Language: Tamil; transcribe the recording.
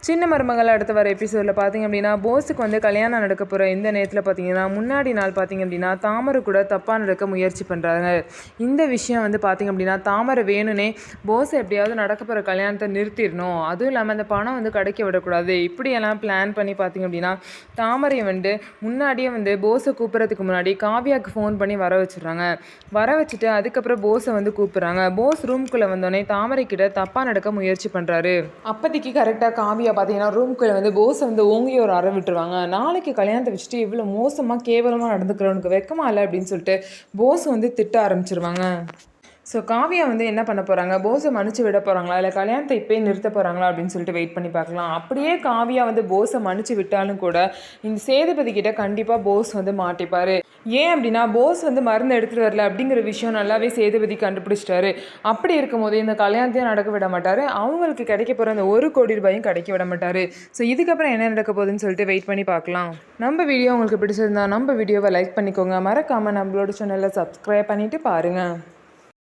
சின்ன மருமகள் அடுத்து வர எபிசோடில் பார்த்திங்க அப்படின்னா போஸுக்கு வந்து கல்யாணம் நடக்க போகிற இந்த நேரத்தில் பார்த்திங்கன்னா முன்னாடி நாள் பார்த்திங்க அப்படின்னா தாமரை கூட தப்பாக நடக்க முயற்சி பண்ணுறாங்க. இந்த விஷயம் வந்து பார்த்திங்க அப்படின்னா தாமரை வேணும்னே போஸை எப்படியாவது நடக்க போகிற கல்யாணத்தை நிறுத்திடணும், அதுவும் இல்லாமல் அந்த பணம் வந்து கிடைக்க விடக்கூடாது, இப்படியெல்லாம் பிளான் பண்ணி பார்த்திங்க அப்படின்னா தாமரையை வந்து முன்னாடியே வந்து போஸை கூப்பிட்றதுக்கு முன்னாடி காவியாவுக்கு ஃபோன் பண்ணி வர வச்சுடுறாங்க. வர வச்சுட்டு அதுக்கப்புறம் போஸை வந்து கூப்பிட்றாங்க. போஸ் ரூம்குள்ளே வந்தோடனே தாமரை கிட்ட தப்பாக நடக்க முயற்சி பண்ணுறாரு. அப்போதைக்கு கரெக்டாக காவியா பார்த்தீங்கன்னா ரூம்குள்ளே வந்து போஸை வந்து ஓங்கி ஒரு அறை விட்டுருவாங்க. நாளைக்கு கல்யாணத்தை வச்சுட்டு இவ்வளோ மோசமாக கேவலமாக நடந்துக்கிறவனுக்கு வெக்கமா இல்லை அப்படின்னு சொல்லிட்டு போஸ் வந்து திட்ட ஆரம்பிச்சிருவாங்க. ஸோ காவியா வந்து என்ன பண்ண போகிறாங்க, போஸை மன்னிச்சு விட போகிறாங்களா இல்லை கல்யாணத்தை இப்போயே நிறுத்த போகிறாங்களா அப்படின்னு சொல்லிட்டு வெயிட் பண்ணி பார்க்கலாம். அப்படியே காவியா வந்து போஸை மன்னிச்சு விட்டாலும் கூட இந்த சேதுபதி கிட்ட கண்டிப்பாக போஸ் வந்து மாட்டிப்பார். ஏன் அப்படின்னா போஸ் வந்து மருந்து எடுத்துகிட்டு வரல அப்படிங்கிற விஷயம் நல்லாவே சேதுபதி கண்டுபிடிச்சிட்டாரு. அப்படி இருக்கும்போது இந்த கல்யாணத்தையும் நடக்க விட மாட்டார், அவங்களுக்கு கிடைக்க போகிற அந்த 1 கோடி ரூபாயும் கிடைக்க விட மாட்டார். ஸோ இதுக்கப்புறம் என்ன நடக்க போகுதுன்னு சொல்லிட்டு வெயிட் பண்ணி பார்க்கலாம். நம்ம வீடியோ உங்களுக்கு பிடிச்சிருந்தா நம்ம வீடியோவை லைக் பண்ணிக்கோங்க, மறக்காமல் நம்மளோட சேனலை சப்ஸ்கிரைப் பண்ணிவிட்டு பாருங்கள்.